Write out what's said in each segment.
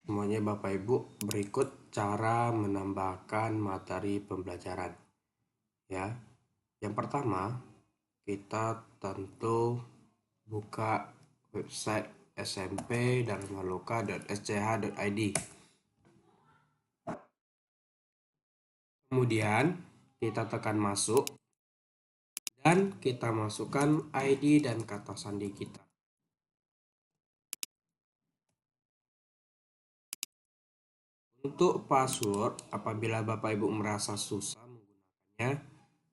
Semuanya Bapak Ibu, berikut cara menambahkan materi pembelajaran. Ya, yang pertama kita tentu buka website smp.darmaloka.sch.id. Kemudian kita tekan masuk dan kita masukkan ID dan kata sandi kita. Untuk password, apabila Bapak Ibu merasa susah menggunakannya,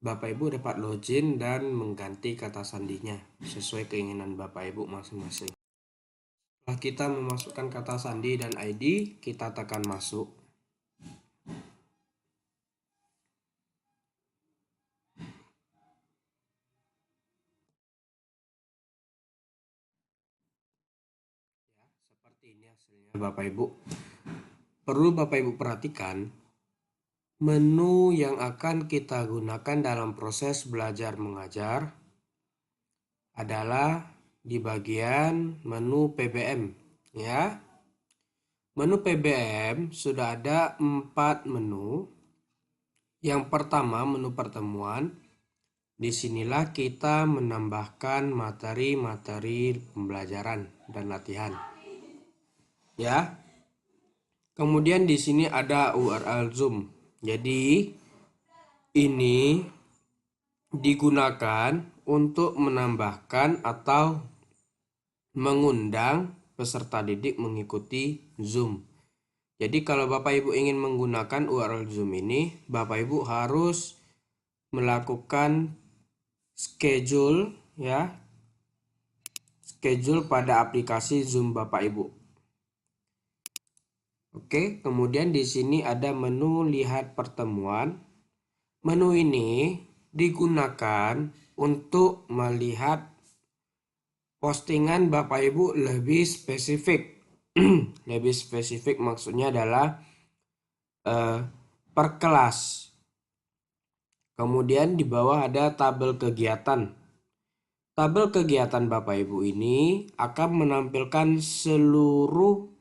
Bapak Ibu dapat login dan mengganti kata sandinya sesuai keinginan Bapak Ibu masing-masing. Setelah kita memasukkan kata sandi dan ID, kita tekan masuk. Seperti ini hasilnya Bapak Ibu. Perlu Bapak Ibu perhatikan, menu yang akan kita gunakan dalam proses belajar mengajar adalah di bagian menu PBM, ya. Menu PBM sudah ada 4 menu. Yang pertama, menu pertemuan. Disinilah kita menambahkan materi-materi pembelajaran dan latihan. Ya. Kemudian di sini ada URL Zoom. Jadi ini digunakan untuk menambahkan atau mengundang peserta didik mengikuti Zoom. Jadi kalau Bapak Ibu ingin menggunakan URL Zoom ini, Bapak Ibu harus melakukan schedule, ya. Schedule pada aplikasi Zoom Bapak Ibu. Oke, kemudian di sini ada menu lihat pertemuan. Menu ini digunakan untuk melihat postingan Bapak Ibu lebih spesifik. Lebih spesifik maksudnya adalah per kelas. Kemudian di bawah ada tabel kegiatan. Tabel kegiatan Bapak Ibu ini akan menampilkan seluruh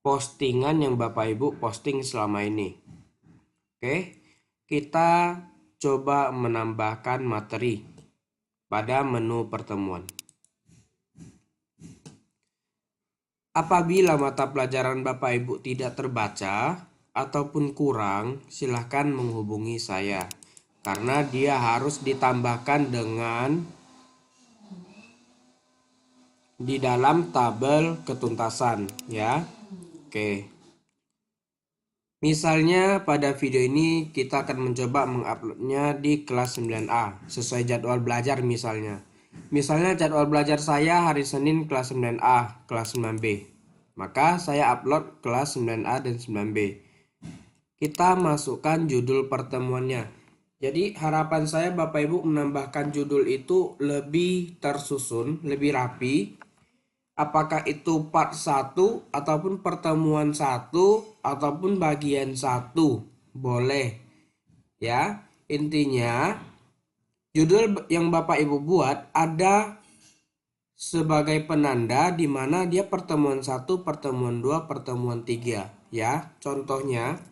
postingan yang Bapak Ibu posting selama ini. Oke, kita coba menambahkan materi pada menu pertemuan. Apabila mata pelajaran Bapak Ibu tidak terbaca ataupun kurang, silahkan menghubungi saya. Karena dia harus ditambahkan dengan di dalam tabel ketuntasan, ya. Oke. Misalnya pada video ini kita akan mencoba menguploadnya di kelas 9A sesuai jadwal belajar misalnya. Misalnya jadwal belajar saya hari Senin kelas 9A, kelas 9B. Maka saya upload kelas 9A dan 9B. Kita masukkan judul pertemuannya. Jadi harapan saya Bapak Ibu menambahkan judul itu lebih tersusun, lebih rapi. Apakah itu part 1 ataupun pertemuan 1 ataupun bagian 1. Boleh. Ya, intinya judul yang Bapak Ibu buat ada sebagai penanda di mana dia pertemuan 1, pertemuan 2, pertemuan 3. Ya, contohnya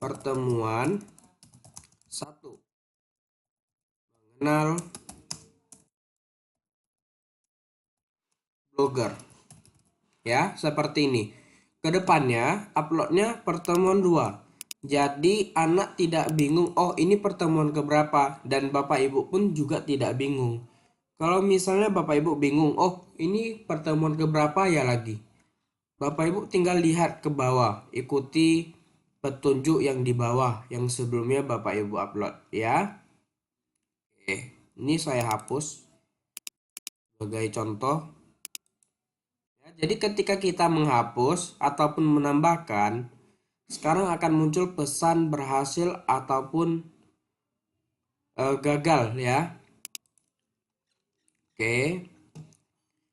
pertemuan 1. Mengenal blogger. Ya, seperti ini. Kedepannya uploadnya pertemuan 2. Jadi anak tidak bingung, oh ini pertemuan keberapa, dan Bapak Ibu pun juga tidak bingung. Kalau misalnya Bapak Ibu bingung, oh ini pertemuan keberapa ya lagi. Bapak Ibu tinggal lihat ke bawah, ikuti petunjuk yang di bawah yang sebelumnya Bapak Ibu upload, ya. Oke, ini saya hapus sebagai contoh. Jadi ketika kita menghapus ataupun menambahkan, sekarang akan muncul pesan berhasil ataupun gagal, ya. Oke.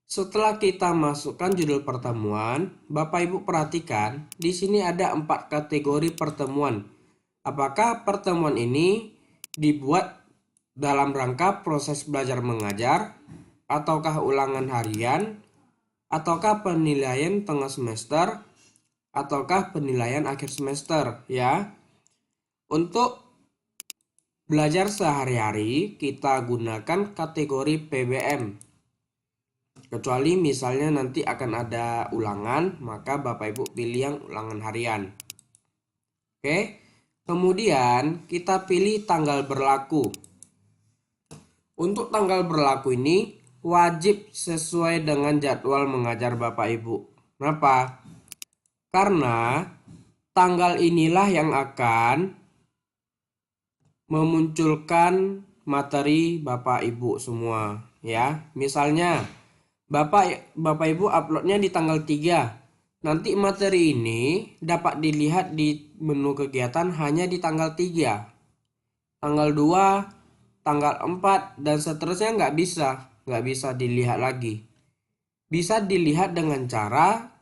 Setelah kita masukkan judul pertemuan, Bapak Ibu perhatikan di sini ada 4 kategori pertemuan. Apakah pertemuan ini dibuat dalam rangka proses belajar mengajar, ataukah ulangan harian, ataukah penilaian tengah semester, ataukah penilaian akhir semester ya. Untuk belajar sehari-hari kita gunakan kategori PBM. Kecuali misalnya nanti akan ada ulangan, maka Bapak Ibu pilih yang ulangan harian. Oke. Kemudian kita pilih tanggal berlaku. Untuk tanggal berlaku ini wajib sesuai dengan jadwal mengajar Bapak Ibu. Kenapa? Karena tanggal inilah yang akan memunculkan materi Bapak Ibu semua ya. Misalnya Bapak Ibu uploadnya di tanggal 3. Nanti materi ini dapat dilihat di menu kegiatan hanya di tanggal 3. Tanggal 2, tanggal 4 dan seterusnya nggak bisa dilihat lagi. Bisa dilihat dengan cara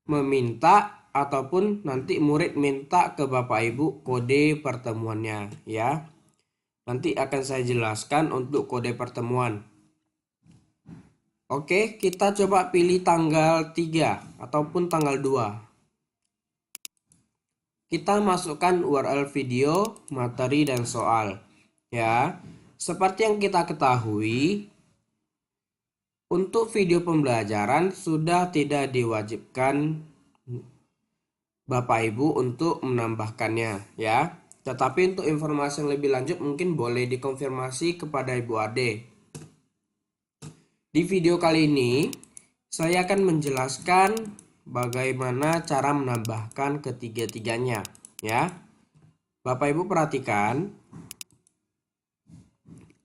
meminta ataupun nanti murid minta ke Bapak Ibu kode pertemuannya ya. Nanti akan saya jelaskan untuk kode pertemuan. Oke, kita coba pilih tanggal 3 ataupun tanggal 2. Kita masukkan URL video, materi, dan soal. Ya, seperti yang kita ketahui, untuk video pembelajaran sudah tidak diwajibkan Bapak Ibu untuk menambahkannya ya. Tetapi untuk informasi yang lebih lanjut mungkin boleh dikonfirmasi kepada Ibu Ade. Di video kali ini saya akan menjelaskan bagaimana cara menambahkan ketiga-tiganya ya. Bapak Ibu perhatikan,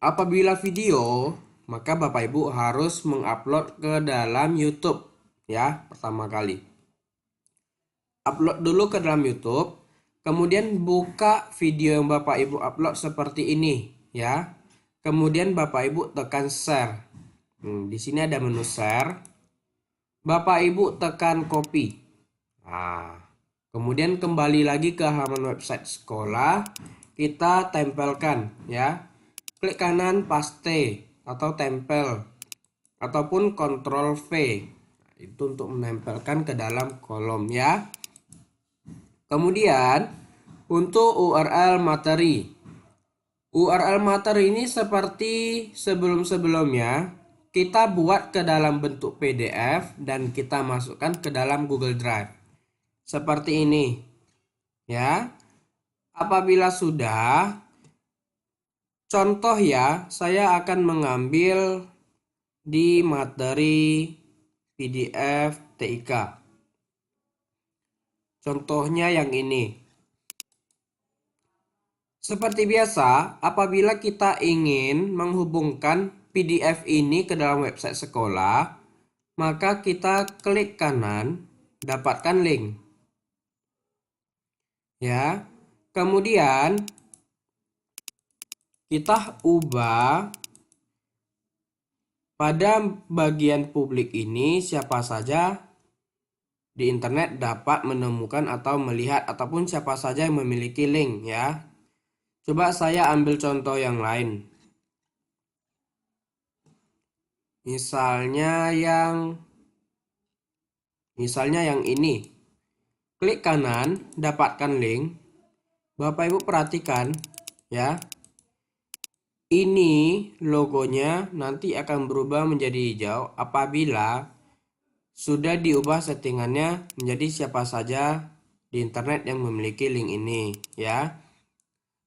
apabila video maka Bapak Ibu harus mengupload ke dalam YouTube ya, pertama kali. Upload dulu ke dalam YouTube, kemudian buka video yang Bapak Ibu upload seperti ini ya. Kemudian Bapak Ibu tekan share. Di sini ada menu share. Bapak Ibu tekan copy. Nah, kemudian kembali lagi ke halaman website sekolah, kita tempelkan ya. Klik kanan paste atau tempel ataupun Ctrl V. Itu untuk menempelkan ke dalam kolom ya. Kemudian untuk URL materi. URL materi ini seperti sebelum-sebelumnya, kita buat ke dalam bentuk PDF dan kita masukkan ke dalam Google Drive. Seperti ini. Ya. Apabila sudah, contoh ya, saya akan mengambil di materi PDF TIK. Contohnya yang ini. Seperti biasa, apabila kita ingin menghubungkan PDF ini ke dalam website sekolah, maka kita klik kanan, dapatkan link. Ya. Kemudian kita ubah pada bagian publik ini siapa saja di internet dapat menemukan atau melihat ataupun siapa saja yang memiliki link ya. Coba saya ambil contoh yang lain. Misalnya yang ini. Klik kanan, dapatkan link. Bapak Ibu perhatikan ya. Ini logonya nanti akan berubah menjadi hijau apabila sudah diubah settingannya menjadi siapa saja di internet yang memiliki link ini ya.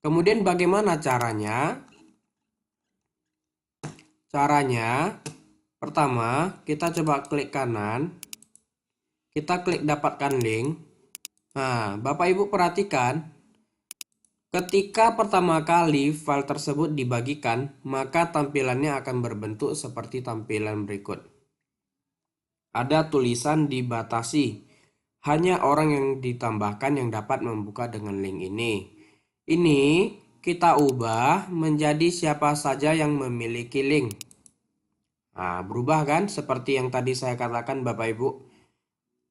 Kemudian bagaimana caranya? Caranya pertama kita coba klik kanan, kita klik dapatkan link. Nah, Bapak Ibu perhatikan, ketika pertama kali file tersebut dibagikan, maka tampilannya akan berbentuk seperti tampilan berikut. Ada tulisan dibatasi. Hanya orang yang ditambahkan yang dapat membuka dengan link ini. Ini kita ubah menjadi siapa saja yang memiliki link. Nah, berubah kan seperti yang tadi saya katakan Bapak Ibu.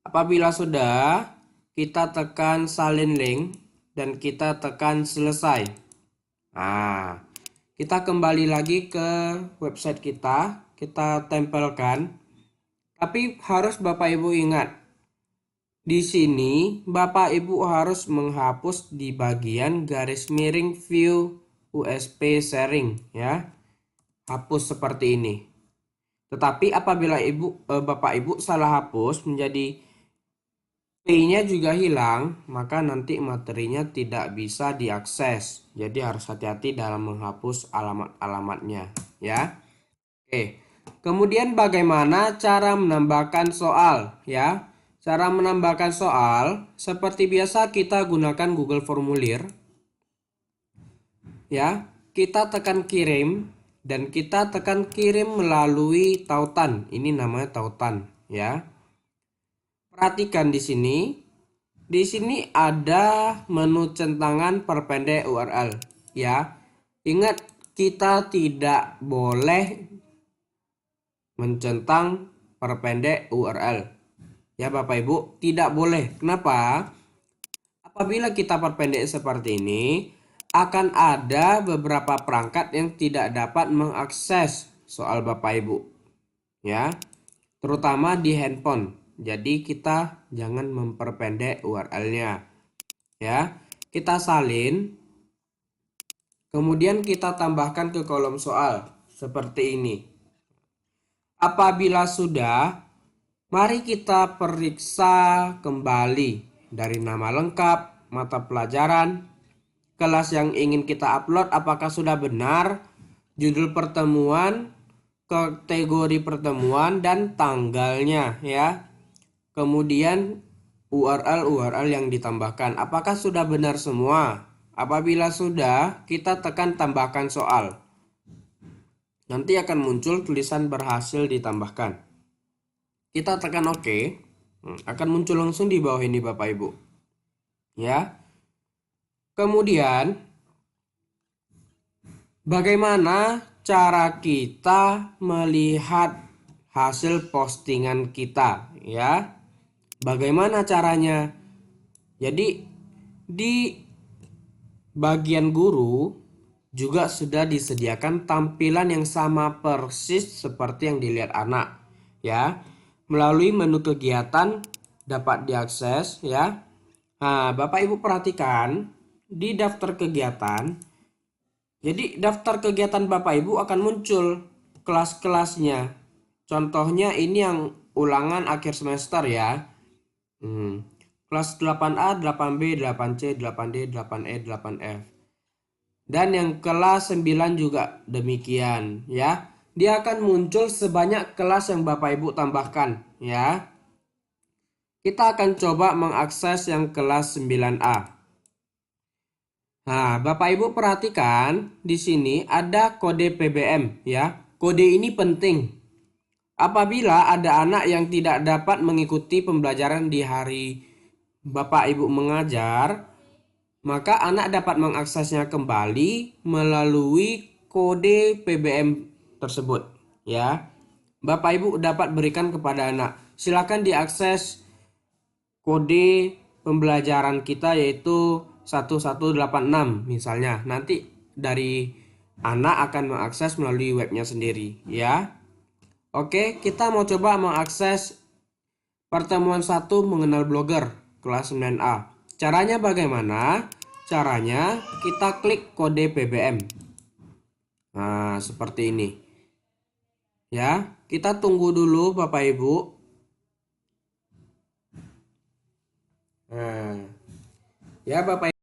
Apabila sudah, kita tekan salin link dan kita tekan selesai. Nah, kita kembali lagi ke website kita tempelkan. Tapi harus Bapak Ibu ingat, Di sini Bapak Ibu harus menghapus di bagian garis miring view USB sharing ya. Hapus seperti ini. Tetapi apabila Bapak Ibu salah hapus menjadi P-nya juga hilang, maka nanti materinya tidak bisa diakses. Jadi harus hati-hati dalam menghapus alamat-alamatnya ya. Oke. Kemudian bagaimana cara menambahkan soal ya? Cara menambahkan soal seperti biasa kita gunakan Google Formulir ya. Kita tekan kirim dan kita tekan kirim melalui tautan. Ini namanya tautan ya. Perhatikan di sini. Di sini ada menu centangan perpendek URL ya. Ingat kita tidak boleh mencentang perpendek URL. Ya Bapak Ibu, tidak boleh. Kenapa? Apabila kita perpendek seperti ini, akan ada beberapa perangkat yang tidak dapat mengakses soal Bapak Ibu. Ya, terutama di handphone. Jadi kita jangan memperpendek URL-nya. Ya, kita salin. Kemudian kita tambahkan ke kolom soal seperti ini. Apabila sudah, mari kita periksa kembali dari nama lengkap, mata pelajaran, kelas yang ingin kita upload apakah sudah benar, judul pertemuan, kategori pertemuan, dan tanggalnya ya. Kemudian URL yang ditambahkan apakah sudah benar semua. Apabila sudah, kita tekan tambahkan soal. Nanti akan muncul tulisan berhasil ditambahkan. Kita tekan OK. Akan muncul langsung di bawah ini Bapak Ibu. Ya. Kemudian bagaimana cara kita melihat hasil postingan kita ya? Bagaimana caranya? Jadi di bagian guru juga sudah disediakan tampilan yang sama persis seperti yang dilihat anak ya. Melalui menu kegiatan dapat diakses ya. Nah, Bapak Ibu perhatikan di daftar kegiatan. Jadi daftar kegiatan Bapak Ibu akan muncul kelas-kelasnya. Contohnya ini yang ulangan akhir semester ya. Kelas 8A, 8B, 8C, 8D, 8E, 8F. Dan yang kelas 9 juga demikian ya. Dia akan muncul sebanyak kelas yang Bapak Ibu tambahkan ya. Kita akan coba mengakses yang kelas 9A. Nah, Bapak Ibu perhatikan di sini ada kode PBM ya. Kode ini penting. Apabila ada anak yang tidak dapat mengikuti pembelajaran di hari Bapak Ibu mengajar, maka anak dapat mengaksesnya kembali melalui kode PBM tersebut ya. Bapak Ibu dapat berikan kepada anak. Silakan diakses kode pembelajaran kita yaitu 1186 misalnya. Nanti dari anak akan mengakses melalui webnya sendiri ya. Oke, kita mau coba mengakses pertemuan 1 mengenal blogger kelas 9A. Caranya bagaimana? Caranya kita klik kode PBM. Nah, seperti ini. Ya, kita tunggu dulu Bapak Ibu. Nah, ya Bapak